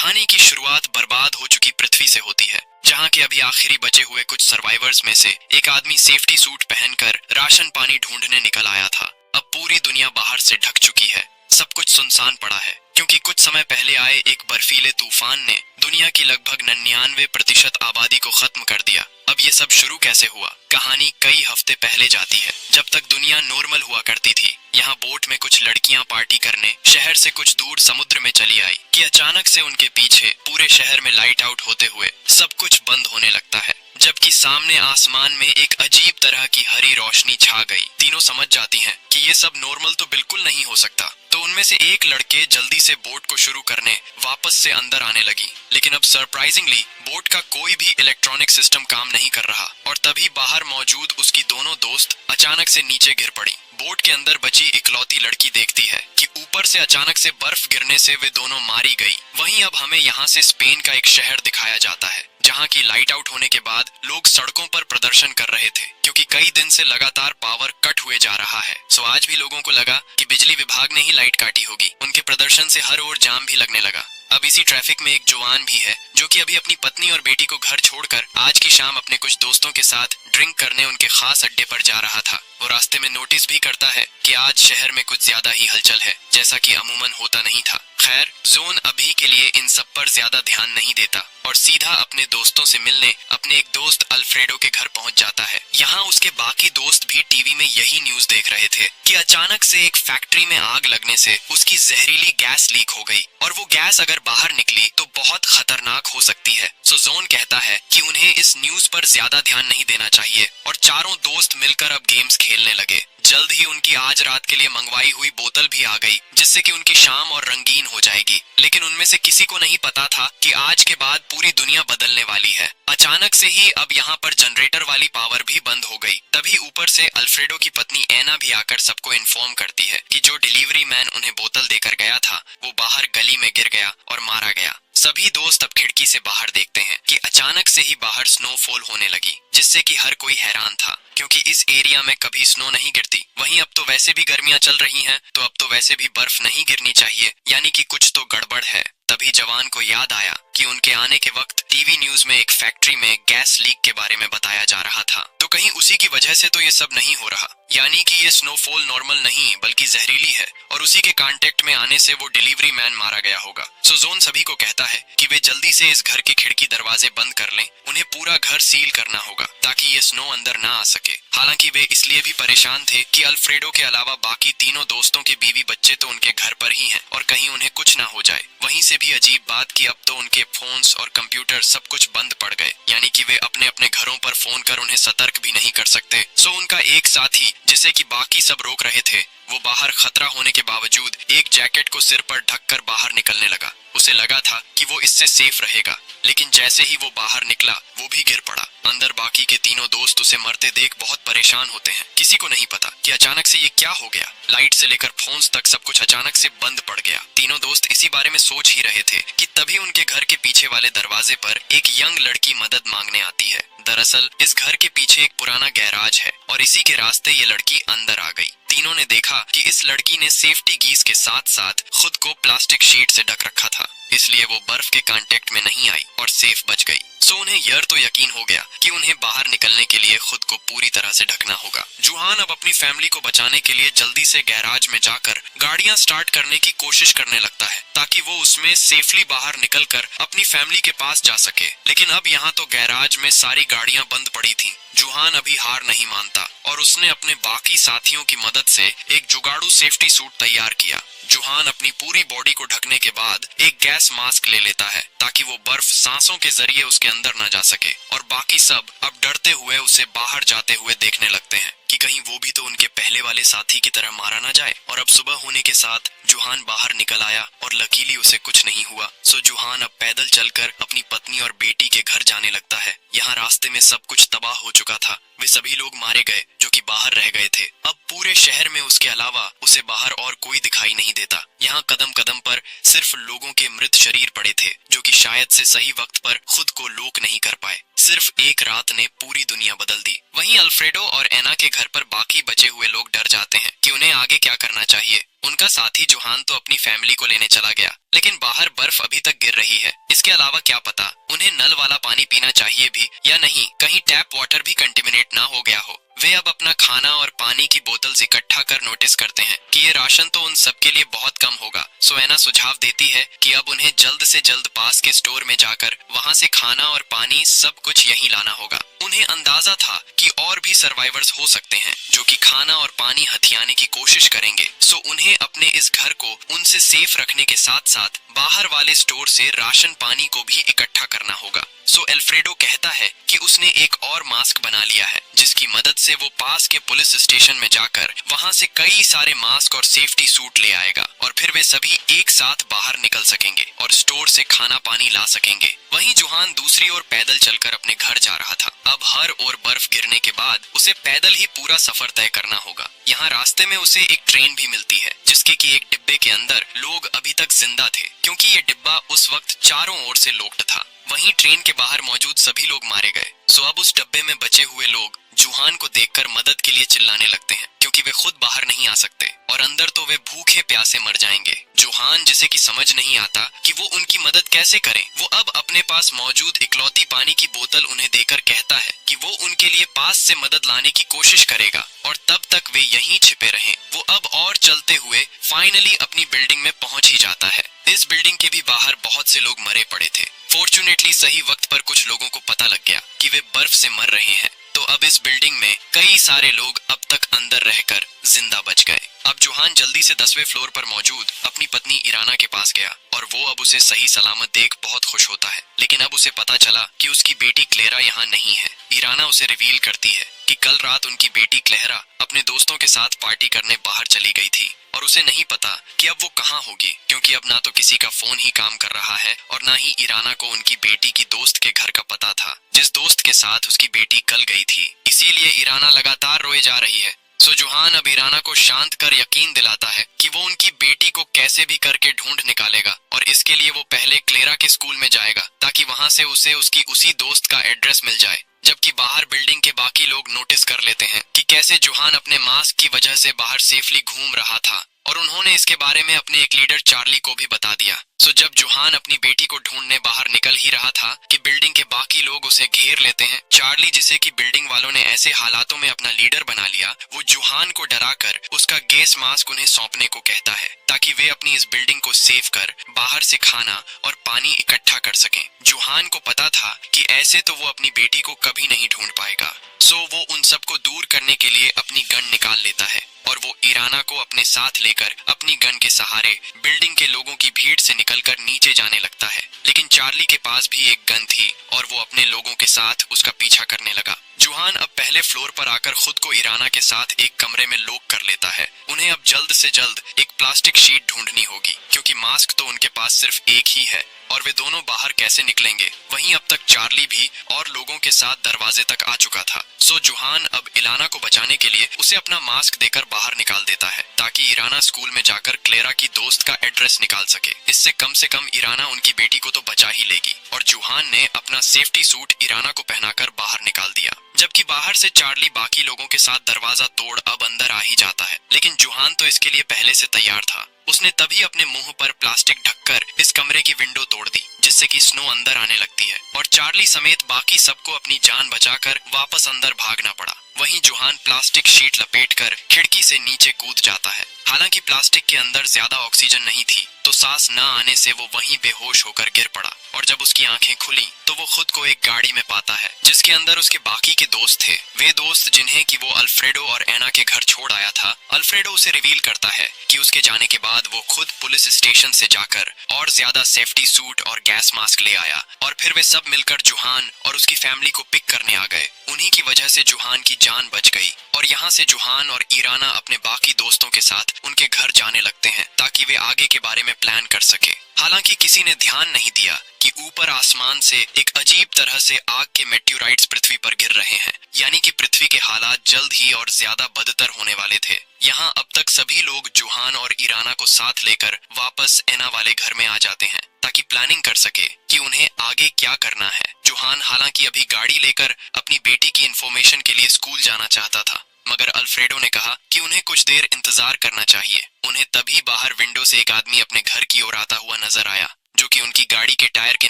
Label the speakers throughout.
Speaker 1: कहानी की शुरुआत बर्बाद हो चुकी पृथ्वी से होती है, जहाँ के अभी आखिरी बचे हुए कुछ सर्वाइवर्स में से एक आदमी सेफ्टी सूट पहनकर राशन पानी ढूंढने निकल आया था। अब पूरी दुनिया बाहर से ढक चुकी है, सब कुछ सुनसान पड़ा है, क्योंकि कुछ समय पहले आए एक बर्फीले तूफान ने दुनिया की लगभग 99% आबादी को खत्म कर दिया। अब ये सब शुरू कैसे हुआ? कहानी कई हफ्ते पहले जाती है, जब तक दुनिया नॉर्मल हुआ करती थी। यहाँ बोट में कुछ लड़कियां पार्टी करने शहर से कुछ दूर समुद्र में चली आई कि अचानक से उनके पीछे पूरे शहर में लाइट आउट होते हुए सब कुछ बंद होने लगता है, जबकि सामने आसमान में एक अजीब तरह की हरी रोशनी छा गई। तीनों समझ जाती हैं कि ये सब नॉर्मल तो बिल्कुल नहीं हो सकता, तो उनमें से एक लड़के जल्दी से बोट को शुरू करने वापस से अंदर आने लगी। लेकिन अब सरप्राइजिंगली बोट का कोई भी इलेक्ट्रॉनिक सिस्टम काम नहीं कर रहा, और तभी बाहर मौजूद उसकी दोनों दोस्त अचानक से नीचे गिर पड़ी। बोट के अंदर बची इकलौती लड़की देखती है कि ऊपर से अचानक से बर्फ गिरने से वे दोनों मारी गई। वहीं अब हमें यहाँ से स्पेन का एक शहर दिखाया जाता है, जहाँ की लाइट आउट होने के बाद लोग सड़कों पर प्रदर्शन कर रहे थे, क्योंकि कई दिन से लगातार पावर कट हुए जा रहा है। सो आज भी लोगों को लगा कि बिजली विभाग ने ही लाइट काटी होगी। उनके प्रदर्शन से हर ओर जाम भी लगने लगा। अब इसी ट्रैफिक में एक जवान भी है, जो कि अभी अपनी पत्नी और बेटी को घर छोड़कर आज की शाम अपने कुछ दोस्तों के साथ ड्रिंक करने उनके खास अड्डे पर जा रहा था। वो रास्ते में नोटिस भी करता है कि आज शहर में कुछ ज्यादा ही हलचल है, जैसा कि अमूमन होता नहीं था। खैर, जोन अभी के लिए इन सब पर ज्यादा ध्यान नहीं देता और सीधा अपने दोस्तों से मिलने अपने एक दोस्त अल्फ्रेडो के घर पहुंच जाता है। यहाँ उसके बाकी दोस्त भी टीवी में यही न्यूज देख रहे थे कि अचानक से एक फैक्ट्री में आग लगने से उसकी जहरीली गैस लीक हो गई, और वो गैस अगर बाहर निकली तो बहुत खतरनाक हो सकती है। सो जोन कहता है कि उन्हें इस न्यूज पर ज्यादा ध्यान नहीं देना चाहिए, और चारों दोस्त मिलकर अब गेम्स खेलने लगे। जल्द ही उनकी आज रात के लिए मंगवाई हुई बोतल भी आ गई, जिससे कि उनकी शाम और रंगीन हो जाएगी। लेकिन उनमें से किसी को नहीं पता था कि आज के बाद पूरी दुनिया बदलने वाली है। अचानक से ही अब यहाँ पर जनरेटर वाली पावर भी बंद हो गई। तभी ऊपर से अल्फ्रेडो की पत्नी एना भी आकर सबको इन्फॉर्म करती है कि जो डिलीवरी मैन उन्हें बोतल देकर गया था वो बाहर गली में गिर गया और मारा गया। सभी दोस्त अब खिड़की से बाहर देखते हैं कि अचानक से ही बाहर स्नोफॉल होने लगी, जिससे कि हर कोई हैरान था, क्योंकि इस एरिया में कभी स्नो नहीं गिरती। वहीं अब तो वैसे भी गर्मियां चल रही हैं, तो अब तो वैसे भी बर्फ नहीं गिरनी चाहिए, यानी कि कुछ तो गड़बड़ है। तभी जवान को याद आया कि उनके आने के वक्त टीवी न्यूज में एक फैक्ट्री में गैस लीक के बारे में बताया जा रहा था, तो कहीं उसी की वजह से तो ये सब नहीं हो रहा, यानी कि ये स्नोफॉल नॉर्मल नहीं बल्कि जहरीली है, और उसी के कांटेक्ट में आने से वो डिलीवरी मैन मारा गया होगा। सो जोन सभी को कहता है कि वे जल्दी से इस घर के खिड़की दरवाजे बंद कर लें। उन्हें पूरा घर सील करना होगा ताकि ये स्नो अंदर ना आ सके। हालांकि वे इसलिए भी परेशान थे कि अल्फ्रेडो के अलावा बाकी तीनों दोस्तों के बीवी बच्चे तो उनके घर पर ही हैं, और कहीं उन्हें कुछ ना हो जाए। वहीं से भी अजीब बात कि अब तो उनके फोन्स और कंप्यूटर सब कुछ बंद पड़ गए, यानी कि वे अपने अपने घरों पर फोन कर उन्हें सतर्क भी नहीं कर सकते। सो उनका एक साथी, जिसे कि बाकी सब रोक रहे थे, वो बाहर खतरा होने के बावजूद एक जैकेट को सिर पर ढककर बाहर निकलने लगा। उसे लगा था कि वो इससे सेफ रहेगा, लेकिन जैसे ही वो बाहर निकला वो भी गिर पड़ा। अंदर बाकी के तीनों दोस्त उसे मरते देख बहुत परेशान होते हैं। किसी को नहीं पता कि अचानक से ये क्या हो गया। लाइट से लेकर फोन्स तक सब कुछ अचानक से बंद पड़ गया। तीनों दोस्त इसी बारे में सोच ही रहे थे कि तभी उनके घर के पीछे वाले दरवाजे पर एक यंग लड़की मदद मांगने आती है। दरअसल इस घर के पीछे एक पुराना गैराज है, और इसी के रास्ते ये लड़की अंदर आ गई। तीनों ने देखा कि इस लड़की ने सेफ्टी गीज के साथ साथ खुद को प्लास्टिक शीट से ढक रखा था, इसलिए वो बर्फ के कांटेक्ट में नहीं आई और सेफ बच गई। सो उन्हें यह तो यकीन हो गया कि उन्हें बाहर निकलने के लिए खुद को पूरी तरह से ढकना होगा। जुहान अब अपनी फैमिली को बचाने के लिए जल्दी से गैराज में जाकर गाड़ियां स्टार्ट करने की कोशिश करने लगता है, ताकि वो उसमें सेफली बाहर निकलकर अपनी फैमिली के पास जा सके। लेकिन अब यहाँ तो गैराज में सारी गाड़ियां बंद पड़ी थी। जुहान अभी हार नहीं मानता, और उसने अपने बाकी साथियों की मदद से एक जुगाड़ू सेफ्टी सूट तैयार किया। जुहान अपनी पूरी बॉडी को ढकने के बाद एक गैस मास्क ले लेता है, ताकि वो बर्फ सांसों के जरिए उसके अंदर न जा सके, और बाकी सब अब डरते हुए उसे बाहर जाते हुए देखने लगते हैं कि कहीं वो भी तो उनके पहले वाले साथी की तरह मारा ना जाए। और अब सुबह होने के साथ जुहान बाहर निकल आया, और लकीली उसे कुछ नहीं हुआ। सो जुहान अब पैदल चलकर अपनी पत्नी और बेटी के घर जाने लगता है। यहाँ रास्ते में सब कुछ तबाह हो चुका था। वे सभी लोग मारे गए जो कि बाहर रह गए थे। अब पूरे शहर में उसके अलावा उसे बाहर और कोई दिखाई नहीं देता। यहाँ कदम कदम पर सिर्फ लोगों के मृत शरीर पड़े थे, जो कि शायद से सही वक्त पर खुद को लोक नहीं कर पाए। सिर्फ एक रात ने पूरी दुनिया बदल दी। वहीं अल्फ्रेडो और एना के घर पर बाकी बचे हुए लोग डर जाते हैं कि उन्हें आगे क्या करना चाहिए। उनका साथी जोहान तो अपनी फैमिली को लेने चला गया, लेकिन बाहर बर्फ अभी तक गिर रही है। इसके अलावा क्या पता उन्हें नल वाला पानी पीना चाहिए भी या नहीं, कहीं टैप वाटर भी कंटेमिनेट ना हो गया हो। वे अब अपना खाना और पानी की बोतल्स इकट्ठा कर नोटिस करते हैं कि ये राशन तो उन सबके लिए बहुत कम होगा। सो एना सुझाव देती है कि अब उन्हें जल्द से जल्द पास के स्टोर में जाकर वहां से खाना और पानी सब कुछ यहीं लाना होगा। उन्हें अंदाजा था कि और भी सर्वाइवर्स हो सकते हैं जो कि खाना और पानी हथियाने की कोशिश करेंगे। सो उन्हें अपने इस घर को उनसे सेफ रखने के साथ साथ बाहर वाले स्टोर से राशन पानी को भी इकट्ठा करना होगा। सो अल्फ्रेडो कहता है कि उसने एक और मास्क बना लिया है जिसकी मदद से वो पास के पुलिस स्टेशन में जाकर वहां से कई सारे मास्क और सेफ्टी सूट ले आएगा और फिर वे सभी एक साथ बाहर निकल सकेंगे और स्टोर से खाना पानी ला सकेंगे। वहीं जोहान दूसरी ओर पैदल चलकर अपने घर जा रहा था। अब हर ओर बर्फ गिरने के बाद उसे पैदल ही पूरा सफर तय करना होगा। यहाँ रास्ते में उसे एक ट्रेन भी मिलती है जिसके कि एक डिब्बे के अंदर लोग अभी तक जिंदा थे, क्योंकि ये डिब्बा उस वक्त चारों ओर से लॉक्ड था। वहीं ट्रेन के बाहर मौजूद सभी लोग मारे गए। सो अब उस डब्बे में बचे हुए लोग जोहान को देखकर मदद के लिए चिल्लाने लगते हैं, क्योंकि वे खुद बाहर नहीं आ सकते और अंदर तो वे भूखे प्यासे मर जाएंगे। जोहान, जिसे कि समझ नहीं आता कि वो उनकी मदद कैसे करें, वो अब अपने पास मौजूद इकलौती पानी की बोतल उन्हें देकर कहता है कि वो उनके लिए पास से मदद लाने की कोशिश करेगा और तब तक वे यहीं छिपे रहें। वो अब और चलते हुए फाइनली अपनी बिल्डिंग में पहुंच ही जाता है। इस बिल्डिंग के भी बाहर बहुत से लोग मरे पड़े थे। फॉर्चुनेटली सही वक्त पर कुछ लोगों को पता लग गया कि वे बर्फ से मर रहे हैं, तो अब इस बिल्डिंग में कई सारे लोग अब तक अंदर रहकर जिंदा बच गए। अब जोहान जल्दी से 10वें फ्लोर पर मौजूद अपनी पत्नी इराना के पास गया और वो अब उसे सही सलामत देख बहुत खुश होता है। लेकिन अब उसे पता चला कि उसकी बेटी क्लेरा यहाँ नहीं है। इराना उसे रिवील करती है कि कल रात उनकी बेटी क्लेरा अपने दोस्तों के साथ पार्टी करने बाहर चली गई थी और उसे नहीं पता कि अब वो कहाँ होगी, क्योंकि अब ना तो किसी का फोन ही काम कर रहा है और ना ही इराना को उनकी बेटी की दोस्त के घर का पता था जिस दोस्त के साथ उसकी बेटी कल गई थी। इसीलिए इराना लगातार रोए जा रही है। सो जोहान अब इराना को शांत कर यकीन दिलाता है कि वो उनकी बेटी को कैसे भी करके ढूंढ निकालेगा और इसके लिए वो पहले क्लेरा के स्कूल में जाएगा ताकि वहां से उसे उसकी उसी दोस्त का एड्रेस मिल जाए। जबकि बाहर बिल्डिंग के बाकी लोग नोटिस कर लेते हैं कि कैसे जोहान अपने मास्क की वजह से बाहर सेफली घूम रहा था और उन्होंने इसके बारे में अपने एक लीडर चार्ली को भी बता दिया। सो जब जोहान अपनी बेटी को ढूंढने बाहर निकल ही रहा था कि बिल्डिंग के बाकी लोग उसे घेर लेते हैं। चार्ली, जिसे कि बिल्डिंग वालों ने ऐसे हालातों में अपना लीडर बना लिया, वो जोहान को डराकर उसका गैस मास्क उन्हें सौंपने को कहता है ताकि वे अपनी इस बिल्डिंग को सेव कर बाहर से खाना और पानी इकट्ठा कर सकें। जोहान को पता था कि ऐसे तो वो अपनी बेटी को कभी नहीं ढूंढ पाएगा। सो वो उन सबको दूर करने के लिए अपनी गन निकाल लेता है और वो इराना को अपने साथ लेकर अपनी गन के सहारे बिल्डिंग के लोगों की भीड़ से निकलकर नीचे जाने लगता है। लेकिन चार्ली के पास भी एक गन थी और वो अपने लोगों के साथ उसका पीछा करने लगा। जोहान अब पहले फ्लोर पर आकर खुद को इराना के साथ एक कमरे में लॉक कर लेता है। उन्हें अब जल्द से जल्द एक प्लास्टिक शीट ढूंढनी होगी, क्योंकि मास्क तो उनके पास सिर्फ एक ही है और वे दोनों बाहर कैसे निकलेंगे। वहीं अब तक चार्ली भी और लोगों के साथ दरवाजे तक आ चुका था। सो जोहान अब इलाना को बचाने के लिए उसे अपना मास्क देकर बाहर निकाल देता है ताकि इराना स्कूल में जाकर क्लेरा की दोस्त का एड्रेस निकाल सके। इससे कम से कम इराना उनकी बेटी को तो बचा ही लेगी। और जोहान ने अपना सेफ्टी सूट इराना को पहनाकर बाहर निकाल दिया। जबकि बाहर से चार्ली बाकी लोगों के साथ दरवाजा तोड़ अब अंदर आ ही जाता है। लेकिन जोहान तो इसके लिए पहले से तैयार था। उसने तभी अपने मुंह पर प्लास्टिक ढककर इस कमरे की विंडो तोड़ दी, जिससे कि स्नो अंदर आने लगती है और चार्ली समेत बाकी सबको अपनी जान बचाकर वापस अंदर भागना पड़ा। वहीं जोहान प्लास्टिक शीट लपेटकर खिड़की से नीचे कूद जाता है। हालांकि प्लास्टिक के अंदर ज्यादा ऑक्सीजन नहीं थी, तो सांस न आने से वो वहीं बेहोश होकर गिर पड़ा और जब उसकी आंखें खुली तो वो खुद को एक गाड़ी में पाता है जिसके अंदर उसके बाकी के दोस्त थे। वे दोस्त जिन्हें कि वो अल्फ्रेडो और एना के घर छोड़ आया था। अल्फ्रेडो उसे रिवील करता है कि उसके जाने के बाद वो खुद पुलिस स्टेशन से जाकर और ज्यादा सेफ्टी सूट और गैस मास्क ले आया और फिर वे सब मिलकर जोहान और उसकी फैमिली को पिक करने आ गए। उन्हीं की वजह से जोहान की जान बच गई और यहाँ से जोहान और इराना अपने बाकी दोस्तों के साथ उनके घर जाने लगते हैं ताकि वे आगे के बारे में प्लान कर सके। हालांकि किसी ने ध्यान नहीं दिया कि ऊपर आसमान से एक अजीब तरह से आग के मेट्योराइट्स पृथ्वी पर गिर रहे हैं, यानी कि पृथ्वी के हालात जल्द ही और ज्यादा बदतर होने वाले थे। यहाँ अब तक सभी लोग जोहान और इराना को साथ लेकर वापस एना वाले घर में आ जाते हैं ताकि प्लानिंग कर सके कि उन्हें आगे क्या करना है। जुहान हालांकि अभी गाड़ी लेकर अपनी बेटी की इंफॉर्मेशन के लिए स्कूल जाना चाहता था, मगर अल्फ्रेडो ने कहा कि उन्हें कुछ देर इंतजार करना चाहिए। उन्हें तभी बाहर विंडो से एक आदमी अपने घर की ओर आता हुआ नजर आया, जो कि उनकी गाड़ी के टायर के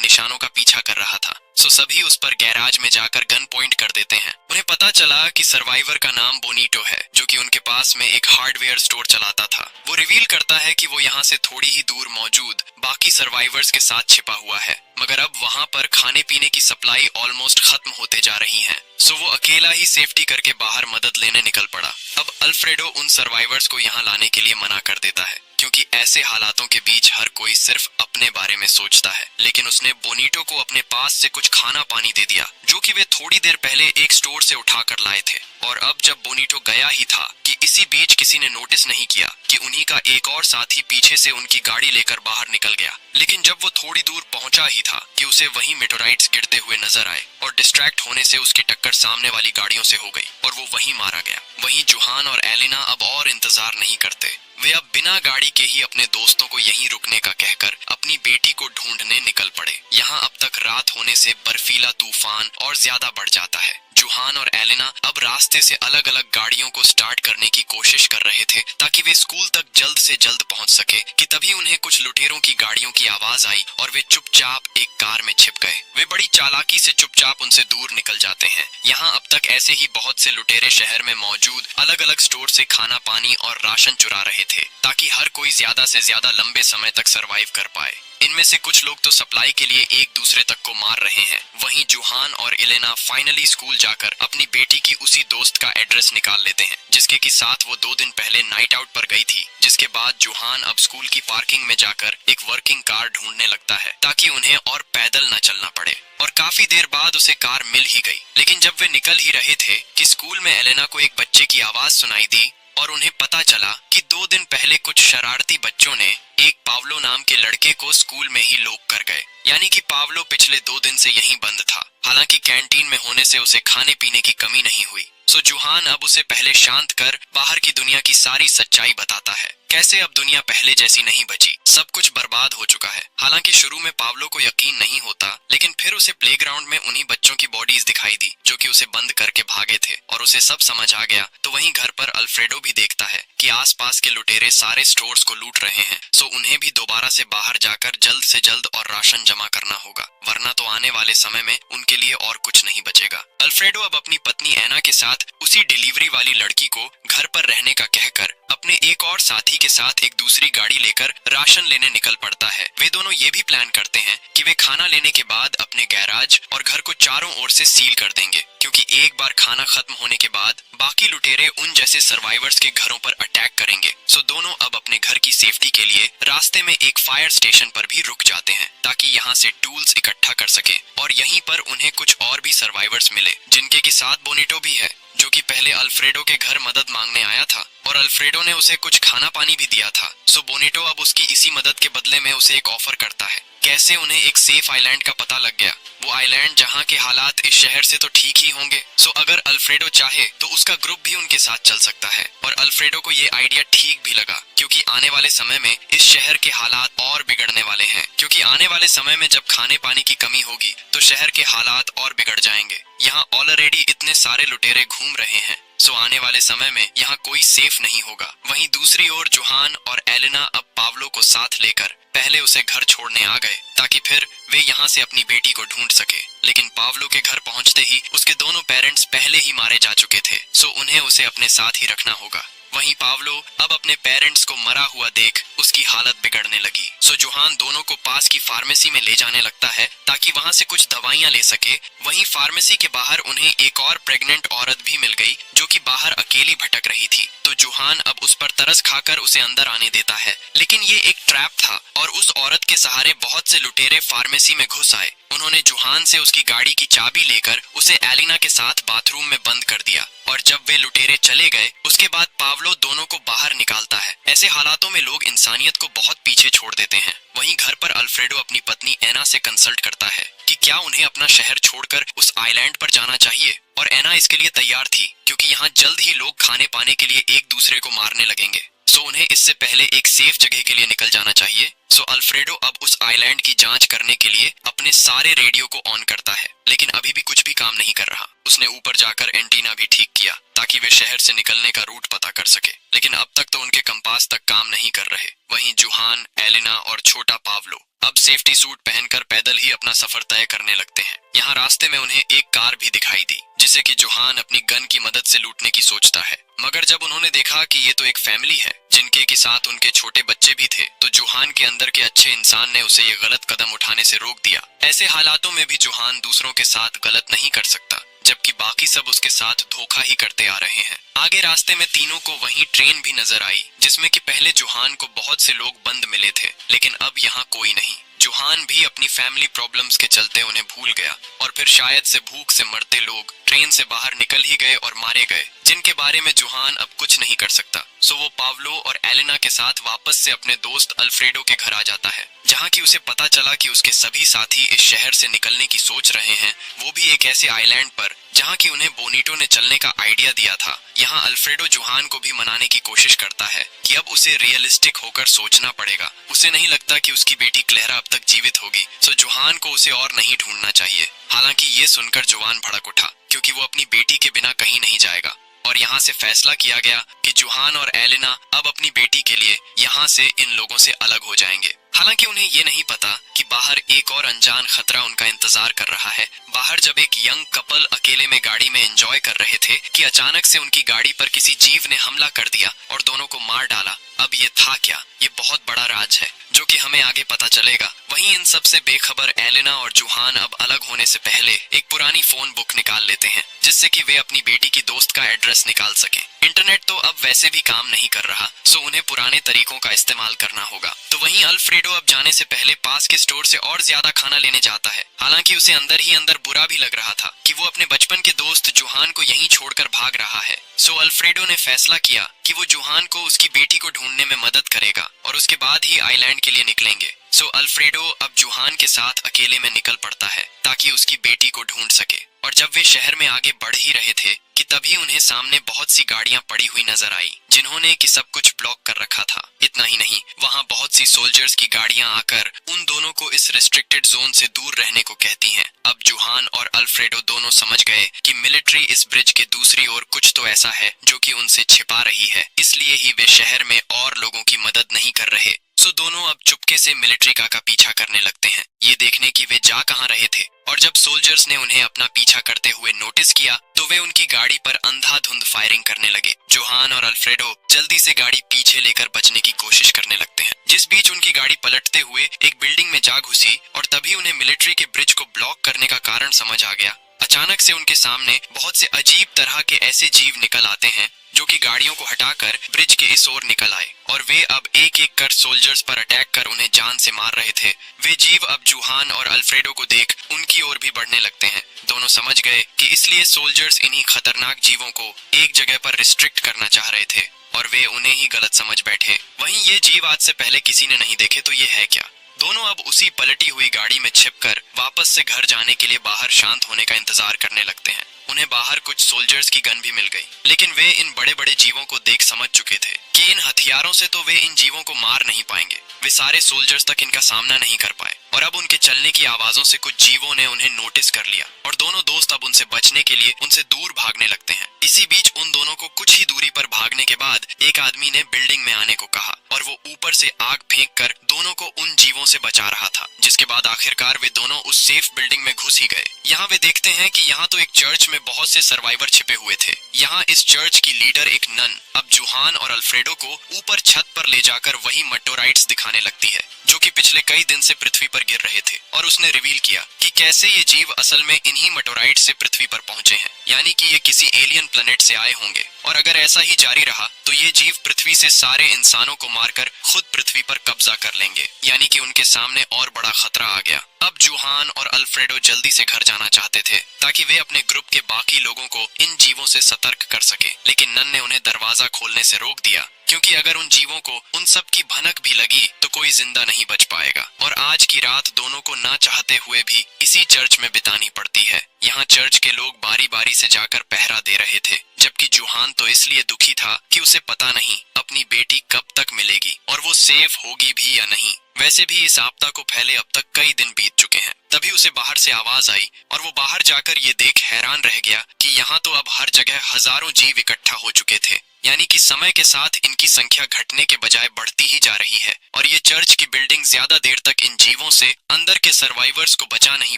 Speaker 1: निशानों का पीछा कर रहा था। सो सभी उस पर गैराज में जाकर गन पॉइंट कर देते हैं। उन्हें पता चला कि सर्वाइवर का नाम बोनीटो है, जो कि उनके पास में एक हार्डवेयर स्टोर चलाता था। वो रिवील करता है कि वो यहाँ से थोड़ी ही दूर मौजूद बाकी सर्वाइवर्स के साथ छिपा हुआ है, मगर अब वहाँ पर खाने पीने की सप्लाई ऑलमोस्ट खत्म होते जा रही है। सो वो अकेला ही सेफ्टी करके बाहर मदद लेने निकल पड़ा। अब अल्फ्रेडो उन सर्वाइवर्स को यहाँ लाने के लिए मना कर देता है, क्योंकि ऐसे हालातों के बीच हर कोई सिर्फ अपने बारे में सोचता है। लेकिन उसने बोनीटो को अपने पास से कुछ खाना पानी दे दिया, जो कि वे थोड़ी देर पहले एक स्टोर से उठाकर लाए थे। और अब जब बोनीटो गया ही था कि इसी बीच किसी ने नोटिस नहीं किया कि उन्हीं का एक और साथी पीछे से उनकी गाड़ी लेकर बाहर निकल गया। लेकिन जब वो थोड़ी दूर पहुंचा ही था कि उसे वहीं मेटोराइट्स गिरते हुए नजर आए, और डिस्ट्रैक्ट होने से उसकी टक्कर सामने वाली गाड़ियों से हो गई और वो वहीं मारा गया। वहीं जुहान और एलिना अब और इंतजार नहीं करते। वे अब बिना गाड़ी के ही अपने दोस्तों को यहीं रुकने का कहकर अपनी बेटी को ढूंढने निकल पड़े। यहाँ अब तक रात होने से बर्फीला तूफान और ज्यादा बढ़ जाता है। जुहान और एलिना अब रास्ते से अलग अलग गाड़ियों को स्टार्ट करने की कोशिश कर रहे थे ताकि वे स्कूल तक जल्द से जल्द पहुंच सके कि तभी उन्हें कुछ लुटेरों की गाड़ियों की आवाज आई और वे चुपचाप एक कार में छिप गए। वे बड़ी चालाकी से चुपचाप उनसे दूर निकल जाते हैं। यहाँ अब तक ऐसे ही बहुत से लुटेरे शहर में मौजूद अलग अलग स्टोर से खाना पानी और राशन चुरा रहे थे, ताकि हर कोई ज्यादा से ज्यादा लंबे समय तक सरवाइव कर पाए। इनमें से कुछ लोग तो सप्लाई के लिए एक दूसरे तक को मार रहे हैं। वहीं जुहान और एलेना फाइनली स्कूल जाकर अपनी बेटी की उसी दोस्त का एड्रेस निकाल लेते हैं, जिसके की साथ वो 2 दिन पहले नाइट आउट पर गई थी। जिसके बाद जुहान अब स्कूल की पार्किंग में जाकर एक वर्किंग कार ढूंढने लगता है ताकि उन्हें और पैदल न चलना पड़े। और काफी देर बाद उसे कार मिल ही गई। लेकिन जब वे निकल ही रहे थे कि स्कूल में एलेना को एक बच्चे की आवाज सुनाई दी और उन्हें पता चला कि 2 दिन पहले कुछ शरारती बच्चों ने एक पावलो नाम के लड़के को स्कूल में ही लोक कर गए। यानी कि पावलो पिछले 2 दिन से यहीं बंद था। हालांकि कैंटीन में होने से उसे खाने पीने की कमी नहीं हुई। सो जुहान अब उसे पहले शांत कर बाहर की दुनिया की सारी सच्चाई बताता है। कैसे अब दुनिया पहले जैसी नहीं बची, सब कुछ बर्बाद हो चुका है। हालांकि शुरू में पावलो को यकीन नहीं होता, लेकिन फिर उसे प्लेग्राउंड में उन्हीं बच्चों की बॉडीज दिखाई दी जो कि उसे बंद करके भागे थे, और उसे सब समझ आ गया। तो वहीं घर पर अल्फ्रेडो भी देखता है कि आसपास के लुटेरे सारे स्टोर्स को लूट रहे हैं। सो उन्हें भी दोबारा से बाहर जाकर जल्द से जल्द और राशन जमा करना होगा, वरना तो आने वाले समय में उनके लिए और कुछ नहीं बचेगा। अल्फ्रेडो अब अपनी पत्नी एना के साथ उसी डिलीवरी वाली लड़की को घर पर रहने का कहकर अपने एक और साथी के साथ एक दूसरी गाड़ी लेकर राशन लेने निकल पड़ता है। वे दोनों ये भी प्लान करते हैं कि वे खाना लेने के बाद अपने गैराज और घर को चारों ओर से सील कर देंगे, क्योंकि एक बार खाना खत्म होने के बाद बाकी लुटेरे उन जैसे सर्वाइवर्स के घरों पर अटैक करेंगे। सो दोनों अब अपने घर की सेफ्टी के लिए रास्ते में एक फायर स्टेशन पर भी रुक जाते हैं ताकि यहाँ से टूल्स इकट्ठा कर सके, और यहीं पर उन्हें कुछ और भी सर्वाइवर्स मिले, जिनके की साथ बोनीटो भी है, जो कि पहले अल्फ्रेडो के घर मदद मांगने आया था और अल्फ्रेडो ने उसे कुछ खाना पानी भी दिया था। सो बोनीटो अब उसकी इसी मदद के बदले में उसे एक ऑफर करता है। कैसे उन्हें एक सेफ आइलैंड का पता लग गया, वो आइलैंड जहाँ के हालात इस शहर से तो ठीक ही होंगे। सो अगर अल्फ्रेडो चाहे तो उसका ग्रुप भी उनके साथ चल सकता है। और अल्फ्रेडो को ये आइडिया ठीक भी लगा, क्योंकि आने वाले समय में इस शहर के हालात और बिगड़ने वाले हैं। क्योंकि आने वाले समय में जब खाने पानी की कमी होगी तो शहर के हालात और बिगड़ जाएंगे। यहाँ ऑलरेडी इतने सारे लुटेरे घूम रहे हैं, सो आने वाले समय में यहाँ कोई सेफ नहीं होगा। वहीं दूसरी ओर जुहान और एलेना अब पावलो को साथ लेकर पहले उसे घर छोड़ने आ गए ताकि फिर वे यहाँ से अपनी बेटी को ढूंढ सके। लेकिन पावलो के घर पहुँचते ही उसके दोनों पेरेंट्स पहले ही मारे जा चुके थे, सो उन्हें उसे अपने साथ ही रखना होगा। वहीं पावलो अब अपने पेरेंट्स को मरा हुआ देख उसकी हालत बिगड़ने लगी। सो जुहान दोनों को पास की फार्मेसी में ले जाने लगता है ताकि वहां से कुछ दवाइयां ले सके। वहीं फार्मेसी के बाहर उन्हें एक और प्रेग्नेंट औरत भी मिल गई जो कि बाहर अकेली भटक रही थी। तो जुहान अब उस पर तरस खाकर उसे अंदर आने देता है, लेकिन ये एक ट्रैप था और उस औरत के सहारे बहुत से लुटेरे फार्मेसी में घुस आए। उन्होंने जुहान से उसकी गाड़ी की चाबी लेकर उसे एलिना के साथ बाथरूम में बंद कर दिया, और जब वे लुटेरे चले गए उसके बाद पावलो दोनों को बाहर निकालता है। ऐसे हालातों में लोग इंसानियत को बहुत पीछे छोड़ देते हैं। वहीं घर पर अल्फ्रेडो अपनी पत्नी एना से कंसल्ट करता है कि क्या उन्हें अपना शहर छोड़कर उस आइलैंड पर जाना चाहिए, और एना इसके लिए तैयार थी क्योंकि यहाँ जल्द ही लोग खाने पाने के लिए एक दूसरे को मारने लगेंगे। सो उन्हें इससे पहले एक सेफ जगह के लिए निकल जाना चाहिए। सो अल्फ्रेडो अब उस आइलैंड की जांच करने के लिए अपने सारे रेडियो को ऑन करता है, लेकिन अभी भी कुछ भी काम नहीं कर रहा। उसने ऊपर जाकर एंटीना भी ठीक किया ताकि वे शहर से निकलने का रूट पता कर सके, लेकिन अब तक तो उनके कंपास तक काम नहीं कर रहे। वहीं जुहान, एलिना और छोटा पावलो अब सेफ्टी सूट पहनकर पैदल ही अपना सफर तय करने लगते हैं। यहाँ रास्ते में उन्हें एक कार भी दिखाई दी जिसे कि जुहान अपनी गन की मदद से लूटने की सोचता है, मगर जब उन्होंने देखा कि ये तो एक फैमिली है जिनके के साथ उनके छोटे बच्चे भी थे, तो जुहान के अंदर के अच्छे इंसान ने उसे ये गलत कदम उठाने से रोक दिया। ऐसे हालातों में भी जुहान दूसरों के साथ गलत नहीं कर सकता, जबकि बाकी सब उसके साथ धोखा ही करते आ रहे हैं। आगे रास्ते में तीनों को वहीं ट्रेन भी नजर आई जिसमें कि पहले जुहान को बहुत से लोग बंद मिले थे, लेकिन अब यहाँ कोई नहीं। जुहान भी अपनी फैमिली प्रॉब्लम्स के चलते उन्हें भूल गया और फिर शायद से भूख से मरते लोग ट्रेन से बाहर निकल ही गए और मारे गए, जिनके बारे में जुहान अब कुछ नहीं कर सकता। सो वो पावलो और एलिना के साथ वापस से अपने दोस्त अल्फ्रेडो के घर आ जाता है, जहाँ की उसे पता चला कि उसके सभी साथी इस शहर से निकलने की सोच रहे हैं, वो भी एक ऐसे आइलैंड पर जहाँ की उन्हें बोनीटो ने चलने का आइडिया दिया था। यहाँ अल्फ्रेडो जुहान को भी मनाने की कोशिश करता है कि अब उसे रियलिस्टिक होकर सोचना पड़ेगा। उसे नहीं लगता कि उसकी बेटी क्लेरा अब तक जीवित होगी, सो जुहान को उसे और नहीं ढूंढना चाहिए। हालांकि ये सुनकर जुहान भड़क उठा क्योंकि वो अपनी बेटी के बिना कहीं नहीं जाएगा, और यहाँ से फैसला किया गया कि जुहान और एलिना अब अपनी बेटी के लिए यहाँ से इन लोगों से अलग हो जाएंगे। हालांकि उन्हें ये नहीं पता कि बाहर एक और अनजान खतरा उनका इंतजार कर रहा है। बाहर जब एक यंग कपल अकेले में गाड़ी में एंजॉय कर रहे थे कि अचानक से उनकी गाड़ी पर किसी जीव ने हमला कर दिया और दोनों को मार डाला। अब ये था क्या? ये बहुत बड़ा राज है जो कि हमें आगे पता चलेगा। वहीं इन सब से बेखबर एलिना और जुहान अब अलग होने से पहले एक पुरानी फोन बुक निकाल लेते हैं जिससे कि वे अपनी बेटी की दोस्त का एड्रेस निकाल सकें। इंटरनेट तो अब वैसे भी काम नहीं कर रहा, सो उन्हें पुराने तरीकों का इस्तेमाल करना होगा। तो वहीं अल्फ्रेडो अब जाने से पहले पास के स्टोर से और ज्यादा खाना लेने जाता है। हालांकि उसे अंदर ही अंदर बुरा भी लग रहा था कि वो अपने बचपन के दोस्त जुहान को यहीं छोड़कर भाग रहा है। सो अल्फ्रेडो ने फैसला किया कि वो जुहान को उसकी बेटी को ढूंढने में मदद करेगा और उसके बाद ही आइलैंड के लिए निकलेंगे। सो अल्फ्रेडो अब जुहान के साथ अकेले में निकल पड़ता है ताकि उसकी बेटी को ढूंढ सके। और जब वे शहर में आगे बढ़ ही रहे थे कि तभी उन्हें सामने बहुत सी गाड़ियां पड़ी हुई नजर आई जिन्होंने कि सब कुछ ब्लॉक कर रखा था। इतना ही नहीं, वहां बहुत सी सोल्जर्स की गाड़ियां आकर उन दोनों को इस रिस्ट्रिक्टेड जोन से दूर रहने को कहती हैं। अब जुहान और अल्फ्रेडो दोनों समझ गए कि मिलिट्री इस ब्रिज के दूसरी ओर कुछ तो ऐसा है जो कि उनसे छिपा रही है, इसलिए ही वे शहर में और लोगों की मदद नहीं कर रहे। सो दोनों अब चुपके से मिलिट्री का पीछा करने लगते हैं, ये देखने की वे जा कहां रहे थे। और जब सोल्जर्स ने उन्हें अपना पीछा करते हुए नोटिस किया तो वे उनकी गाड़ी पर अंधाधुंध फायरिंग करने लगे। जुहान और अल्फ्रेडो जल्दी से गाड़ी पीछे लेकर बचने की कोशिश करने लगते हैं, जिस बीच उनकी गाड़ी पलटते हुए एक बिल्डिंग में जा घुसी और तभी उन्हें मिलिट्री के ब्रिज को ब्लॉक करने का कारण समझ आ गया। अचानक से उनके सामने बहुत से अजीब तरह के ऐसे जीव निकल आते हैं जो कि गाड़ियों को हटाकर ब्रिज के इस ओर निकल आए और वे अब एक एक कर सोल्जर्स पर अटैक कर उन्हें जान से मार रहे थे। वे जीव अब जुहान और अल्फ्रेडो को देख उनकी ओर भी बढ़ने लगते हैं। दोनों समझ गए कि इसलिए सोल्जर्स इन्हीं खतरनाक जीवों को एक जगह पर रिस्ट्रिक्ट करना चाह रहे थे और वे उन्हें ही गलत समझ बैठे। वहीं ये जीव आज से पहले किसी ने नहीं देखे, तो ये है क्या? दोनों अब उसी पलटी हुई गाड़ी में छिपकर वापस से घर जाने के लिए बाहर शांत होने का इंतजार करने लगते हैं। उन्हें बाहर कुछ सोल्जर्स की गन भी मिल गई, लेकिन वे इन बड़े बड़े जीवों को देख समझ चुके थे कि इन हथियारों से तो वे इन जीवों को मार नहीं पाएंगे। वे सारे सोल्जर्स तक इनका सामना नहीं कर पाए और अब उनके चलने की आवाजों से कुछ जीवों ने उन्हें नोटिस कर लिया और दोनों दोस्त अब उनसे बचने के लिए उनसे दूर भागने लगते हैं। इसी बीच उन दोनों को कुछ ही दूरी पर भागने के बाद एक आदमी ने बिल्डिंग में आने को कहा और वो ऊपर से आग फेंक कर दोनों को उन जीवों से बचा रहा था, जिसके बाद आखिरकार वे दोनों उस सेफ बिल्डिंग में घुस ही गए। यहाँ वे देखते हैं कि यहाँ तो एक चर्च में बहुत से सर्वाइवर छिपे हुए थे। यहाँ इस चर्च की लीडर एक नन अब जुहान और अल्फ्रेडो को ऊपर छत पर ले जाकर वही मटोराइट्स दिखाने लगती है जो कि पिछले कई दिन से पृथ्वी पर गिर रहे थे, और उसने रिवील किया कि कैसे ये जीव असल में इन्हीं मटोराइट्स से पृथ्वी पर पहुंचे हैं, यानी कि ये किसी एलियन प्लेनेट से आए होंगे और अगर ऐसा ही जारी रहा तो ये जीव पृथ्वी से सारे इंसानों को मारकर खुद पृथ्वी पर कब्जा कर लेंगे, यानी कि उनके सामने और बड़ा खतरा आ गया। अब जुहान और अल्फ्रेडो जल्दी से घर जाना चाहते थे ताकि वे अपने ग्रुप के बाकी लोगों को इन जीवों से सतर्क कर सके, लेकिन नन ने उन्हें दरवाजा खोलने से रोक दिया क्योंकि अगर उन जीवों को उन सब की भनक भी लगी तो कोई जिंदा नहीं बच पाएगा। और आज की रात दोनों को ना चाहते हुए भी इसी चर्च में बितानी पड़ती है। यहाँ चर्च के लोग बारी बारी से जाकर पहरा दे रहे थे, जबकि जुहान तो इसलिए दुखी था कि उसे पता नहीं अपनी बेटी कब तक मिलेगी और वो सेफ होगी भी या नहीं। वैसे भी इस आपदा को फैले अब तक कई दिन बीत चुके हैं। तभी उसे बाहर से आवाज आई और वो बाहर जाकर ये देख हैरान रह गया कि यहाँ तो अब हर जगह हजारों जीव इकट्ठा हो चुके थे। यानी कि समय के साथ इनकी संख्या घटने के बजाय बढ़ती ही जा रही है और ये चर्च की बिल्डिंग ज्यादा देर तक इन जीवों से अंदर के सर्वाइवर्स को बचा नहीं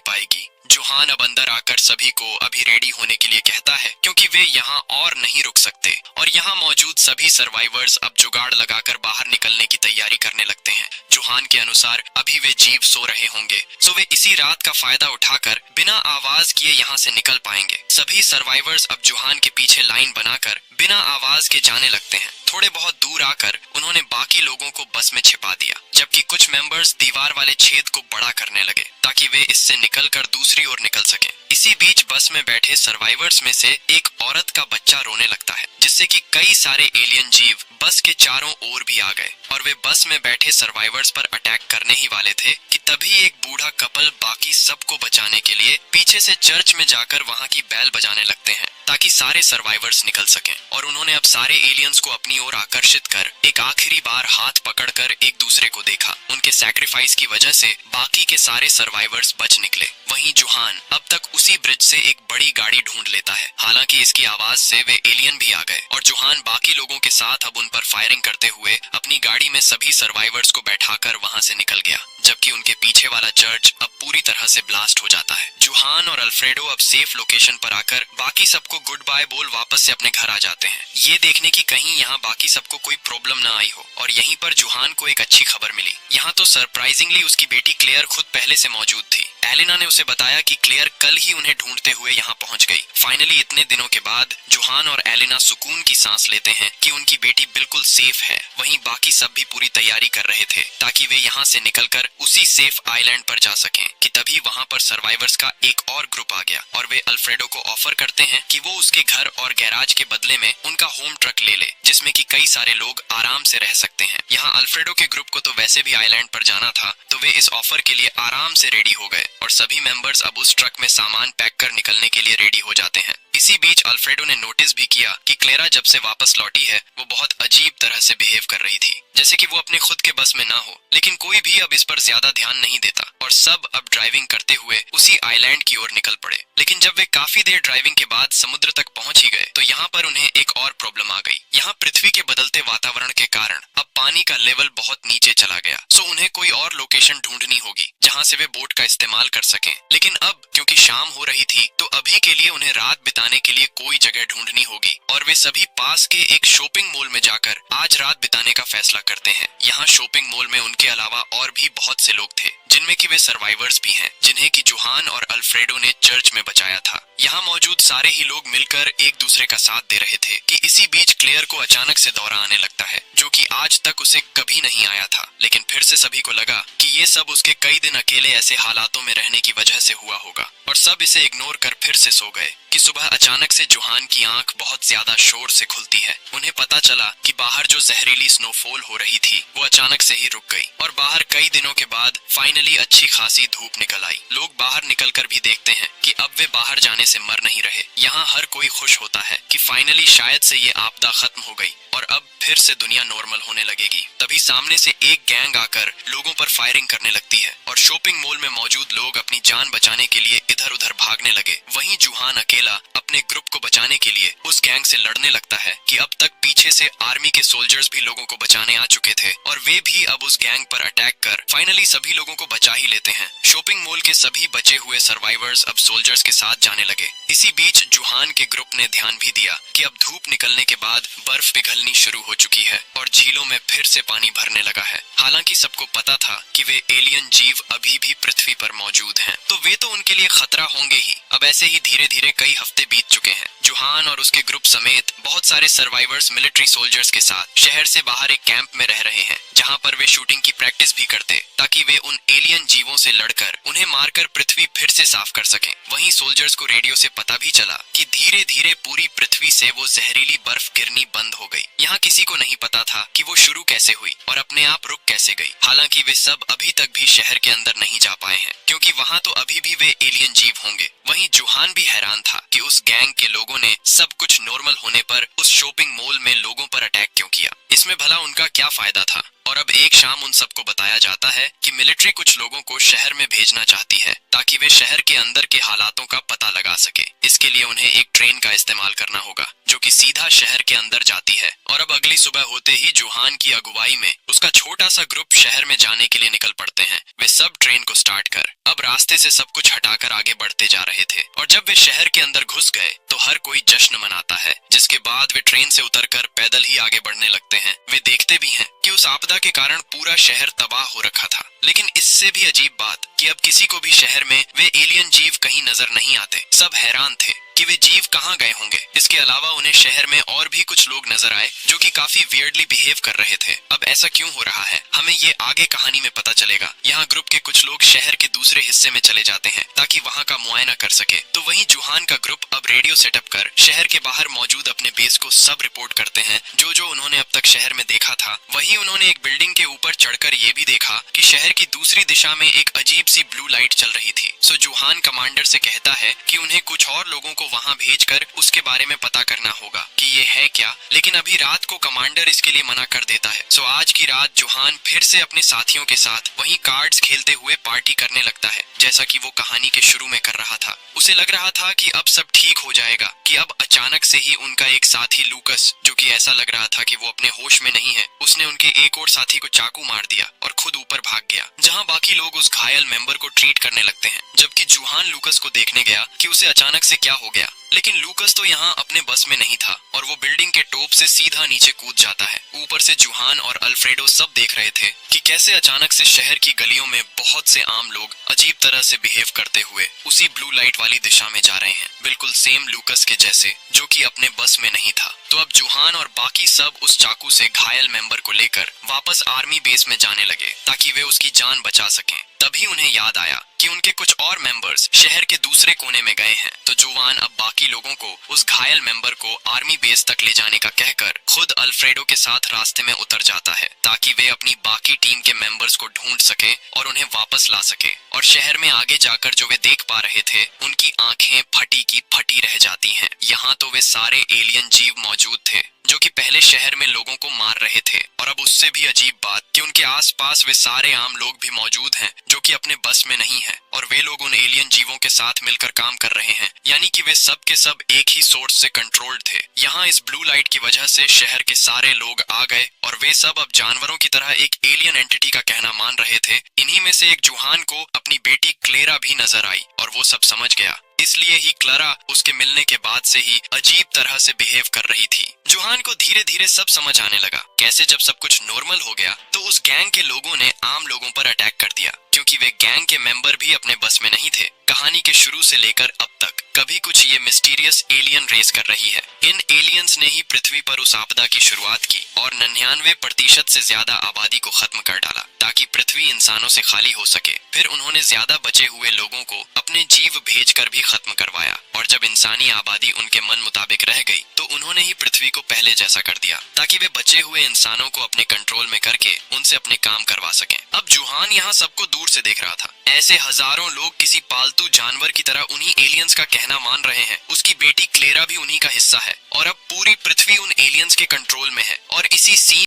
Speaker 1: पाएगी। जुहान अब अंदर आकर सभी को अभी रेडी होने के लिए कहता है, क्योंकि वे यहाँ और नहीं रुक सकते और यहाँ मौजूद सभी सर्वाइवर्स अब जुगाड़ लगाकर बाहर निकलने की तैयारी करने लगते हैं। जुहान के अनुसार अभी वे जीव सो रहे होंगे, सो वे इसी रात का फायदा उठाकर बिना आवाज किए यहाँ से निकल पाएंगे। सभी सर्वाइवर्स अब जुहान के पीछे लाइन बनाकर बिना आवाज के जाने लगते हैं। थोड़े बहुत दूर आकर उन्होंने बाकी लोगों को बस में छिपा दिया, जबकि कुछ मेंबर्स दीवार वाले छेद को बड़ा करने लगे ताकि वे इससे निकलकर दूसरी ओर निकल सकें। इसी बीच बस में बैठे सर्वाइवर्स में से एक औरत का बच्चा रोने लगता है, जिससे कि कई सारे एलियन जीव बस के चारों ओर भी आ गए और वे बस में बैठे सर्वाइवर्स पर अटैक करने ही वाले थे कि तभी एक बूढ़ा कपल बाकी सबको बचाने के लिए पीछे से चर्च में जाकर वहां की बैल बजाने लगते हैं ताकि सारे सर्वाइवर्स निकल सकें। और उन्होंने अब सारे एलियंस को अपनी ओर आकर्षित कर एक आखिरी बार हाथ पकड़कर एक दूसरे को देखा। उनके सैक्रिफाइस की वजह से बाकी के सारे सर्वाइवर्स बच निकले। वहीं जुहान अब तक उसी ब्रिज से एक बड़ी गाड़ी ढूंढ लेता है। हालांकि इसकी आवाज से वे एलियन भी आ गए और जुहान बाकी लोगों के साथ अब उन पर फायरिंग करते हुए अपनी गाड़ी में सभी सर्वाइवर्स को बैठाकर वहां से निकल गया, जबकि उनके पीछे वाला चर्च अब पूरी तरह से ब्लास्ट हो जाता है। जुहान और अल्फ्रेडो अब सेफ लोकेशन पर आकर बाकी सबको गुड बाय बोल वापस से अपने घर आ जाते हैं, ये देखने की कहीं यहाँ बाकी सबको कोई प्रॉब्लम ना आई हो। और यहीं पर जुहान को एक अच्छी खबर मिली। यहाँ तो सरप्राइजिंगली उसकी बेटी क्लेयर खुद पहले से मौजूद थी। एलिना ने उसे बताया कि क्लेयर कल ही उन्हें ढूंढते हुए यहाँ पहुंच गई। फाइनली इतने दिनों के बाद जुहान और एलिना सुकून की सांस लेते हैं कि उनकी बेटी बिल्कुल सेफ है। वहीं बाकी सब भी पूरी तैयारी कर रहे थे ताकि वे यहाँ से निकलकर उसी सेफ आइलैंड पर जा सकें कि तभी वहाँ पर सर्वाइवर्स का एक और ग्रुप आ गया और वे अल्फ्रेडो को ऑफर करते हैं कि वो उसके घर और गैराज के बदले में उनका होम ट्रक ले ले, जिसमें कि कई सारे लोग आराम से रह सकते हैं। यहाँ अल्फ्रेडो के ग्रुप को तो वैसे भी आइलैंड पर जाना था, तो वे इस ऑफर के लिए आराम से रेडी हो गए और सभी मेंबर्स अब उस ट्रक में सामान पैक कर निकलने के लिए रेडी हो जाते हैं। इसी बीच अल्फ्रेडो ने नोटिस भी किया कि क्लेरा जब से वापस लौटी है वो बहुत अजीब तरह से बिहेव कर रही थी, जैसे कि वो अपने खुद के बस में ना हो। लेकिन कोई भी अब इस पर ज्यादा ध्यान नहीं देता और सब अब ड्राइविंग करते हुए उसी आइलैंड की ओर निकल पड़े। लेकिन जब वे काफी देर ड्राइविंग के बाद समुद्र तक पहुंच ही गए तो यहाँ पर उन्हें एक और प्रॉब्लम आ गई। यहाँ पृथ्वी के बदलते वातावरण के कारण अब पानी का लेवल बहुत नीचे चला गया, सो उन्हें कोई और लोकेशन ढूंढनी होगी जहाँ से वे बोट का इस्तेमाल कर सकें। लेकिन अब क्योंकि शाम हो रही थी तो अभी के लिए उन्हें रात बिताने के लिए कोई जगह ढूंढनी होगी और वे सभी पास के एक शॉपिंग मॉल में जाकर आज रात बिताने का फैसला करते हैं। यहाँ शॉपिंग मॉल में उनके अलावा और भी बहुत से लोग थे, जिनमें कि वे सर्वाइवर्स भी हैं, जिन्हें कि जुहान और अल्फ्रेडो ने चर्च में बचाया था। यहाँ मौजूद सारे ही लोग मिलकर एक दूसरे का साथ दे रहे थे कि इसी बीच क्लेयर को अचानक से दौरा आने लगता है, जो कि आज तक उसे कभी नहीं आया था। लेकिन फिर से सभी को लगा कि ये सब उसके कई दिन अकेले ऐसे हालातों में रहने की वजह से हुआ होगा और सब इसे इग्नोर कर फिर से सो गए कि सुबह अचानक से जुहान की आंख बहुत ज्यादा शोर से खुलती है। उन्हें पता चला कि बाहर जो जहरीली स्नोफॉल हो रही थी वो अचानक से ही रुक गई और बाहर कई दिनों के बाद फाइनली अच्छी खासी धूप निकल आई। लोग बाहर निकलकर भी देखते हैं कि अब वे बाहर जाने से मर नहीं रहे। यहाँ हर कोई खुश होता है कि फाइनली शायद से ये आपदा खत्म हो गई और अब फिर से दुनिया नॉर्मल होने लगेगी। तभी सामने से एक गैंग आकर लोगों पर फायरिंग करने लगती है और शॉपिंग मॉल में मौजूद लोग अपनी जान बचाने के लिए इधर उधर भागने लगे। वहीं जुहान अकेला अपने ग्रुप को बचाने के लिए उस गैंग से लड़ने लगता है कि अब तक पीछे से आर्मी के सोल्जर्स भी लोगों को बचाने आ चुके थे और वे भी अब उस गैंग पर अटैक कर फाइनली सभी लोगों को बचा ही लेते हैं। शॉपिंग मॉल के सभी बचे हुए सर्वाइवर्स अब सोल्जर्स के साथ जाने लगे। इसी बीच जुहान के ग्रुप ने ध्यान भी दिया कि अब धूप निकलने के बाद बर्फ पिघलनी शुरू हो चुकी है और झीलों में फिर से पानी भरने लगा है। हालांकि सबको पता था कि वे एलियन जीव अभी भी पृथ्वी पर मौजूद हैं, तो वे तो उनके लिए खतरा होंगे ही, अब ऐसे ही धीरे धीरे कई हफ्ते बीत चुके हैं। जुहान और उसके ग्रुप समेत बहुत सारे सर्वाइवर्स मिलिट्री सोल्जर्स के साथ शहर से बाहर एक कैंप में रह रहे हैं, जहां पर वे शूटिंग की प्रैक्टिस भी करते ताकि वे उन एलियन जीवों से लड़कर उन्हें मारकर पृथ्वी फिर से साफ कर सकें। वहीं सोल्जर्स को रेडियो से पता भी चला कि धीरे धीरे पूरी पृथ्वी से वो जहरीली बर्फ गिरनी बंद हो गई। यहाँ किसी को नहीं पता था कि वो शुरू कैसे हुई और अपने आप रुक कैसे गई। हालांकि वे सब अभी तक भी शहर के अंदर नहीं जा पाए हैं, क्योंकि वहाँ तो अभी भी वे एलियन जीव होंगे। वहीं जुहान भी हैरान था कि उस गैंग के लोगों ने सब कुछ नॉर्मल होने पर उस शॉपिंग मॉल में लोगों पर अटैक क्यों किया, इसमें भला उनका क्या फायदा था। और अब एक शाम उन सबको बताया जाता है कि मिलिट्री कुछ लोगों को शहर में भेजना चाहती है ताकि वे शहर के अंदर के हालातों का पता लगा सके। इसके लिए उन्हें एक ट्रेन का इस्तेमाल करना होगा जो कि सीधा शहर के अंदर जाती है। और अब अगली सुबह होते ही जुहान की अगुवाई में उसका छोटा सा ग्रुप शहर में जाने के लिए निकल पड़ते हैं। वे सब ट्रेन को स्टार्ट कर अब रास्ते से सब कुछ हटाकर आगे बढ़ते जा रहे थे। और जब वे शहर के अंदर घुस गए तो हर कोई जश्न मनाता है, जिसके बाद वे ट्रेन से उतरकर पैदल ही आगे बढ़ने लगते हैं। वे देखते भी हैं कि उस आपदा के कारण पूरा शहर तबाह हो रखा था। लेकिन इससे भी अजीब बात कि अब किसी को भी शहर में वे एलियन जीव कहीं नजर नहीं आते। सब हैरान थे कि वे जीव कहाँ गए होंगे। इसके अलावा उन्हें शहर में और भी कुछ लोग नजर आए जो कि काफी वियर्डली बिहेव कर रहे थे। अब ऐसा क्यों हो रहा है, हमें ये आगे कहानी में पता चलेगा। यहाँ ग्रुप के कुछ लोग शहर के दूसरे हिस्से में चले जाते हैं ताकि वहाँ का मुआयना कर सके। तो वहीं जुहान का ग्रुप अब रेडियो सेटअप कर शहर के बाहर मौजूद अपने बेस को सब रिपोर्ट करते हैं जो जो उन्होंने अब तक शहर में देखा था। वहीं उन्होंने एक बिल्डिंग के ऊपर चढ़कर ये भी देखा कि शहर की दूसरी दिशा में एक अजीब सी ब्लू लाइट चल रही थी। सो जुहान कमांडर से कहता है कि उन्हें कुछ और लोगों को वहाँ भेजकर उसके बारे में पता करना होगा कि ये है क्या। लेकिन अभी रात को कमांडर इसके लिए मना कर देता है। सो आज की रात जुहान फिर से अपने साथियों के साथ वहीं कार्ड्स खेलते हुए पार्टी करने लगता है, जैसा कि वो कहानी के शुरू में कर रहा था। उसे लग रहा था कि अब सब ठीक हो जाएगा कि अब अचानक से ही उनका एक साथी लूकस, जो कि ऐसा लग रहा था कि वो अपने होश में नहीं है, उसने उनके एक और साथी को चाकू मार दिया और खुद ऊपर भाग गया, जहां बाकी लोग उस घायल मेंबर को ट्रीट करने लगते हैं। जबकि जुहान लूकस को देखने गया कि उसे अचानक से क्या हो गया, लेकिन लूकस तो यहाँ अपने बस में नहीं था और वो बिल्डिंग के टॉप से सीधा नीचे कूद जाता है। ऊपर से जुहान और अल्फ्रेडो सब देख रहे थे कि कैसे अचानक से शहर की गलियों में बहुत से आम लोग अजीब तरह से बिहेव करते हुए उसी ब्लू लाइट वाली दिशा में जा रहे हैं, बिल्कुल सेम लूकस के जैसे, जो कि अपने बस में नहीं था। तो अब जुहान और बाकी सब उस चाकू से घायल मेंबर को लेकर वापस आर्मी बेस में जाने लगे ताकि वे उसकी जान बचा सकें। तभी उन्हें याद आया कि उनके कुछ और मेंबर्स शहर के दूसरे कोने में गए हैं। तो जुहान अब बाकी लोगों को उस घायल मेंबर को आर्मी बेस तक ले जाने का कहकर खुद अल्फ्रेडो के साथ रास्ते में उतर जाता है ताकि वे अपनी बाकी टीम के मेंबर्स को ढूंढ सके और उन्हें वापस ला सके। और शहर में आगे जाकर जो वे देख पा रहे थे, उनकी आंखें फटी की फटी रह जाती हैं। यहाँ तो वे सारे एलियन जीव मौजूद थे जो कि पहले शहर में लोगों को मार रहे थे। और अब उससे भी अजीब बात कि उनके आसपास वे सारे आम लोग भी मौजूद हैं जो कि अपने बस में नहीं है और वे लोग उन एलियन जीवों के साथ मिलकर काम कर रहे हैं, यानी कि वे सब के सब एक ही सोर्स से कंट्रोल्ड थे। यहाँ इस ब्लू लाइट की वजह से शहर के सारे लोग आ गए और वे सब अब जानवरों की तरह एक एलियन एंटिटी का कहना मान रहे थे। इन्हीं में से एक जुहान को अपनी बेटी क्लेरा भी नजर आई और वो सब समझ गया, इसलिए ही क्लारा उसके मिलने के बाद से ही अजीब तरह से बिहेव कर रही थी। जुहान को धीरे धीरे सब समझ आने लगा। कैसे जब सब कुछ नॉर्मल हो गया तो उस गैंग के लोगों ने आम लोगों पर अटैक कर दिया, क्योंकि वे गैंग के मेंबर भी अपने बस में नहीं थे। कहानी के शुरू से लेकर अब तक कभी कुछ ये मिस्टीरियस एलियन रेस कर रही है। इन एलियंस ने ही पृथ्वी पर उस आपदा की शुरुआत की और 99% से ज्यादा आबादी को खत्म कर डाला ताकि पृथ्वी इंसानों से खाली हो सके। फिर उन्होंने ज्यादा बचे हुए लोगों को अपने जीव भेजकर भी खत्म करवाया और जब इंसानी आबादी उनके मन मुताबिक रह गई तो उन्होंने ही पृथ्वी को पहले जैसा कर दिया ताकि वे बचे हुए इंसानों को अपने कंट्रोल में करके उनसे अपने काम करवा सकें। अब जुहान यहाँ सबको दूर से देख रहा था। ऐसे हजारों लोग किसी पालतू जानवर की तरह उन्हीं एलियंस का कहना मान रहे हैं। उसकी बेटी क्लेरा भी उन्हीं का हिस्सा है और अब पूरी पृथ्वी उन एलियंस के कंट्रोल में है। और इसी सीन